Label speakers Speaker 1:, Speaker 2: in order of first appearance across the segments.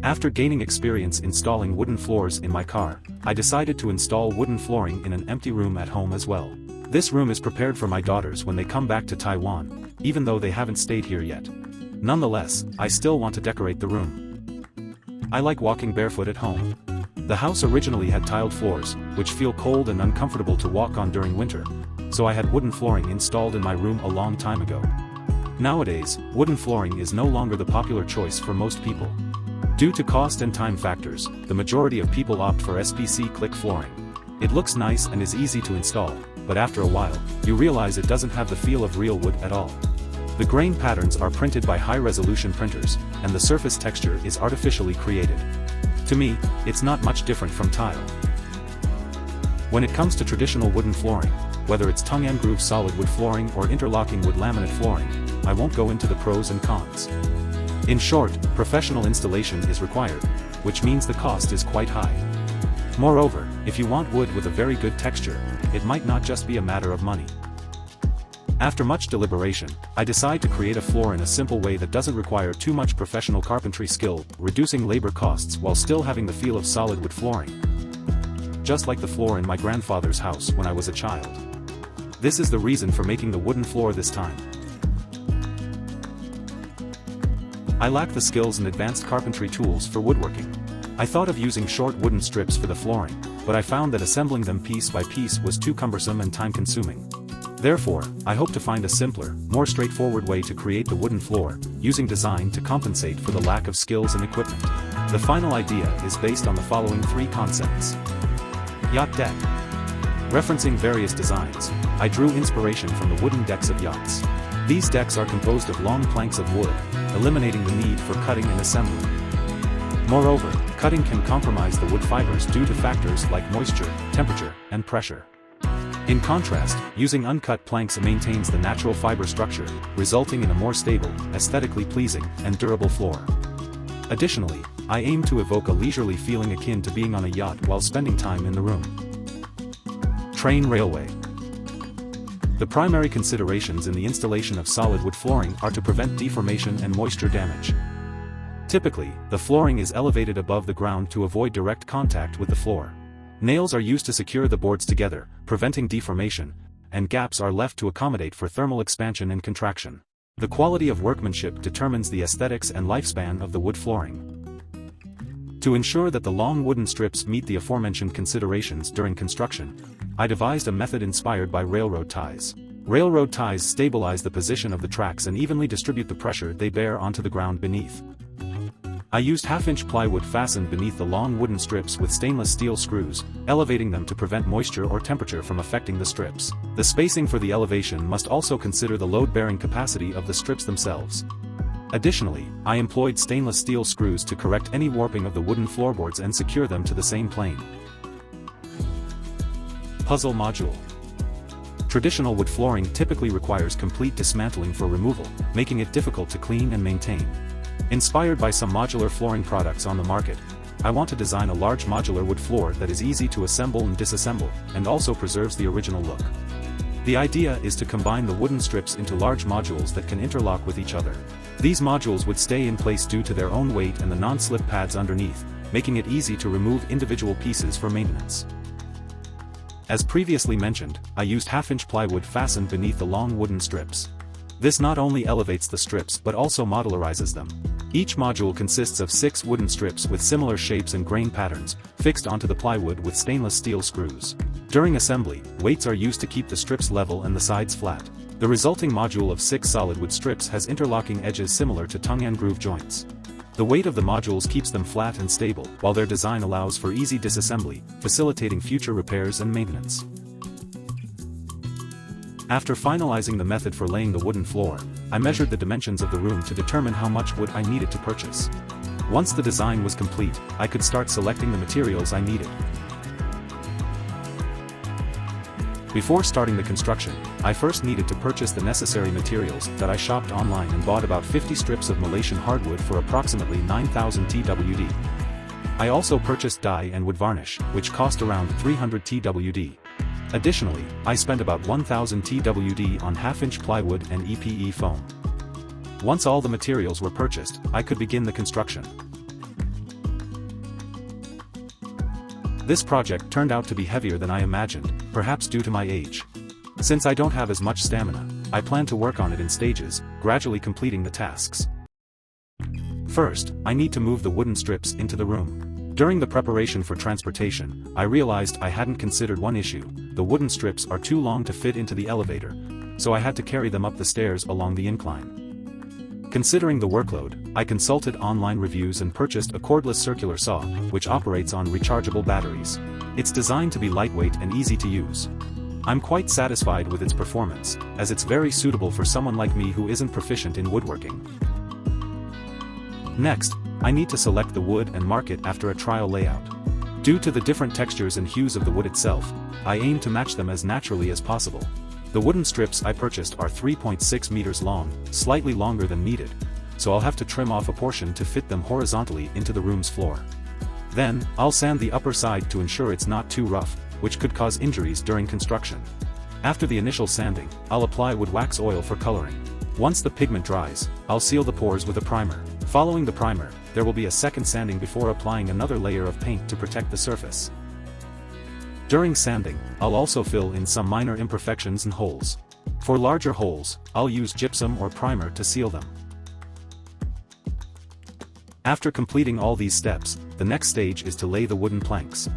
Speaker 1: After gaining experience installing wooden floors in my car, I decided to install wooden flooring in an empty room at home as well. This room is prepared for my daughters when they come back to Taiwan, even though they haven't stayed here yet. Nonetheless, I still want to decorate the room. I like walking barefoot at home. The house originally had tiled floors, which feel cold and uncomfortable to walk on during winter, so I had wooden flooring installed in my room a long time ago. Nowadays, wooden flooring is no longer the popular choice for most people. Due to cost and time factors, the majority of people opt for SPC click flooring. It looks nice and is easy to install, but after a while, you realize it doesn't have the feel of real wood at all. The grain patterns are printed by high-resolution printers, and the surface texture is artificially created. To me, it's not much different from tile. When it comes to traditional wooden flooring, whether it's tongue-and-groove solid wood flooring or interlocking wood laminate flooring, I won't go into the pros and cons. In short, professional installation is required, which means the cost is quite high. Moreover, if you want wood with a very good texture, it might not just be a matter of money. After much deliberation, I decide to create a floor in a simple way that doesn't require too much professional carpentry skill, reducing labor costs while still having the feel of solid wood flooring. Just like the floor in my grandfather's house when I was a child. This is the reason for making the wooden floor this time. I lack the skills and advanced carpentry tools for woodworking. I thought of using short wooden strips for the flooring, but I found that assembling them piece by piece was too cumbersome and time-consuming. Therefore, I hope to find a simpler, more straightforward way to create the wooden floor, using design to compensate for the lack of skills and equipment. The final idea is based on the following three concepts. Yacht deck. Referencing various designs, I drew inspiration from the wooden decks of yachts. These decks are composed of long planks of wood, eliminating the need for cutting and assembling. Moreover, cutting can compromise the wood fibers due to factors like moisture, temperature, and pressure. In contrast, using uncut planks maintains the natural fiber structure, resulting in a more stable, aesthetically pleasing, and durable floor. Additionally, I aim to evoke a leisurely feeling akin to being on a yacht while spending time in the room. Train railway. The primary considerations in the installation of solid wood flooring are to prevent deformation and moisture damage. Typically, the flooring is elevated above the ground to avoid direct contact with the floor. Nails are used to secure the boards together, preventing deformation, and gaps are left to accommodate for thermal expansion and contraction. The quality of workmanship determines the aesthetics and lifespan of the wood flooring. To ensure that the long wooden strips meet the aforementioned considerations during construction, I devised a method inspired by railroad ties. Railroad ties stabilize the position of the tracks and evenly distribute the pressure they bear onto the ground beneath. I used half-inch plywood fastened beneath the long wooden strips with stainless steel screws, elevating them to prevent moisture or temperature from affecting the strips. The spacing for the elevation must also consider the load-bearing capacity of the strips themselves. Additionally, I employed stainless steel screws to correct any warping of the wooden floorboards and secure them to the same plane. Puzzle module. Traditional wood flooring typically requires complete dismantling for removal, making it difficult to clean and maintain. Inspired by some modular flooring products on the market, I want to design a large modular wood floor that is easy to assemble and disassemble, and also preserves the original look. The idea is to combine the wooden strips into large modules that can interlock with each other. These modules would stay in place due to their own weight and the non-slip pads underneath, making it easy to remove individual pieces for maintenance. As previously mentioned, I used half-inch plywood fastened beneath the long wooden strips. This not only elevates the strips but also modularizes them. Each module consists of 6 wooden strips with similar shapes and grain patterns, fixed onto the plywood with stainless steel screws. During assembly, weights are used to keep the strips level and the sides flat. The resulting module of 6 solid wood strips has interlocking edges similar to tongue-and-groove joints. The weight of the modules keeps them flat and stable, while their design allows for easy disassembly, facilitating future repairs and maintenance. After finalizing the method for laying the wooden floor, I measured the dimensions of the room to determine how much wood I needed to purchase. Once the design was complete, I could start selecting the materials I needed. Before starting the construction, I first needed to purchase the necessary materials that I shopped online and bought about 50 strips of Malaysian hardwood for approximately 9,000 TWD. I also purchased dye and wood varnish, which cost around 300 TWD. Additionally, I spent about 1,000 TWD on half-inch plywood and EPE foam. Once all the materials were purchased, I could begin the construction. This project turned out to be heavier than I imagined, perhaps due to my age. Since I don't have as much stamina, I plan to work on it in stages, gradually completing the tasks. First, I need to move the wooden strips into the room. During the preparation for transportation, I realized I hadn't considered one issue: the wooden strips are too long to fit into the elevator, so I had to carry them up the stairs along the incline. Considering the workload, I consulted online reviews and purchased a cordless circular saw, which operates on rechargeable batteries. It's designed to be lightweight and easy to use. I'm quite satisfied with its performance, as it's very suitable for someone like me who isn't proficient in woodworking. Next, I need to select the wood and mark it after a trial layout. Due to the different textures and hues of the wood itself, I aim to match them as naturally as possible. The wooden strips I purchased are 3.6 meters long, slightly longer than needed, so I'll have to trim off a portion to fit them horizontally into the room's floor. Then, I'll sand the upper side to ensure it's not too rough, which could cause injuries during construction. After the initial sanding, I'll apply wood wax oil for coloring. Once the pigment dries, I'll seal the pores with a primer. Following the primer, there will be a second sanding before applying another layer of paint to protect the surface. During sanding, I'll also fill in some minor imperfections and holes. For larger holes, I'll use gypsum or primer to seal them. After completing all these steps, the next stage is to lay the wooden planks.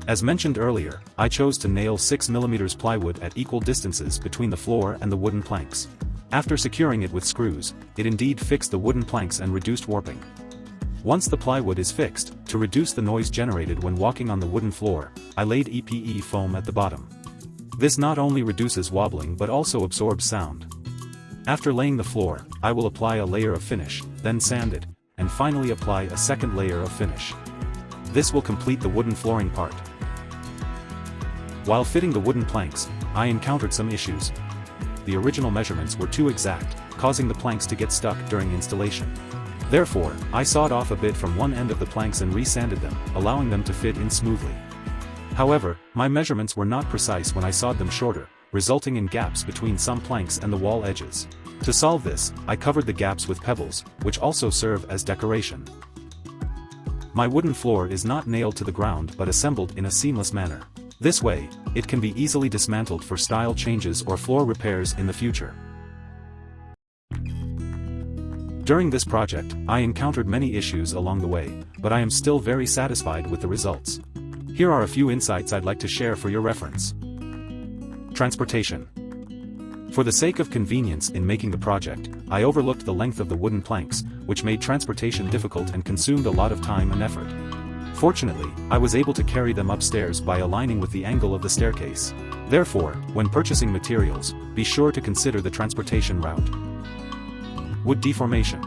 Speaker 1: As mentioned earlier, I chose to nail 6 mm plywood at equal distances between the floor and the wooden planks. After securing it with screws, it indeed fixed the wooden planks and reduced warping. Once the plywood is fixed, to reduce the noise generated when walking on the wooden floor, I laid EPE foam at the bottom. This not only reduces wobbling but also absorbs sound. After laying the floor, I will apply a layer of finish, then sand it, and finally apply a second layer of finish. This will complete the wooden flooring part. While fitting the wooden planks, I encountered some issues. The original measurements were too exact, causing the planks to get stuck during installation. Therefore, I sawed off a bit from one end of the planks and re-sanded them, allowing them to fit in smoothly. However, my measurements were not precise when I sawed them shorter, resulting in gaps between some planks and the wall edges. To solve this, I covered the gaps with pebbles, which also serve as decoration. My wooden floor is not nailed to the ground but assembled in a seamless manner. This way, it can be easily dismantled for style changes or floor repairs in the future. During this project, I encountered many issues along the way, but I am still very satisfied with the results. Here are a few insights I'd like to share for your reference. Transportation. For the sake of convenience in making the project, I overlooked the length of the wooden planks, which made transportation difficult and consumed a lot of time and effort. Fortunately, I was able to carry them upstairs by aligning with the angle of the staircase. Therefore, when purchasing materials, be sure to consider the transportation route. Wood deformation.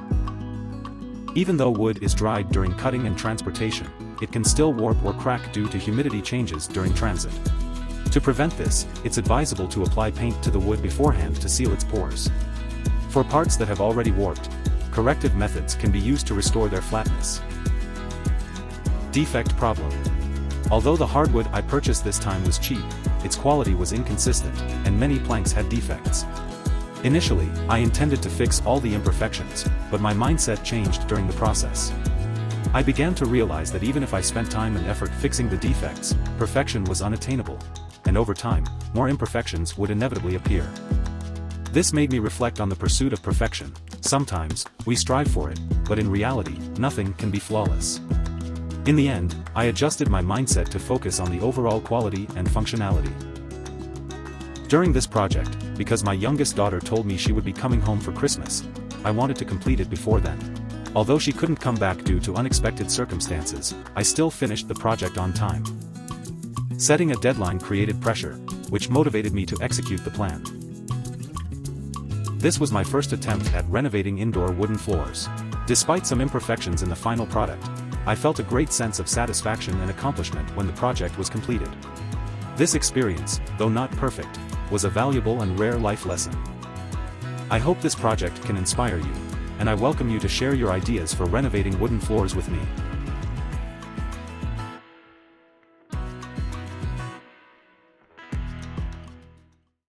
Speaker 1: Even though wood is dried during cutting and transportation, it can still warp or crack due to humidity changes during transit. To prevent this, it's advisable to apply paint to the wood beforehand to seal its pores. For parts that have already warped, corrective methods can be used to restore their flatness. Defect problem. Although the hardwood I purchased this time was cheap, its quality was inconsistent, and many planks had defects. Initially, I intended to fix all the imperfections, but my mindset changed during the process. I began to realize that even if I spent time and effort fixing the defects, perfection was unattainable, and over time, more imperfections would inevitably appear. This made me reflect on the pursuit of perfection. Sometimes, we strive for it, but in reality, nothing can be flawless. In the end, I adjusted my mindset to focus on the overall quality and functionality. During this project, because my youngest daughter told me she would be coming home for Christmas, I wanted to complete it before then. Although she couldn't come back due to unexpected circumstances, I still finished the project on time. Setting a deadline created pressure, which motivated me to execute the plan. This was my first attempt at renovating indoor wooden floors. Despite some imperfections in the final product, I felt a great sense of satisfaction and accomplishment when the project was completed. This experience, though not perfect, was a valuable and rare life lesson. I hope this project can inspire you, and I welcome you to share your ideas for renovating wooden floors with me.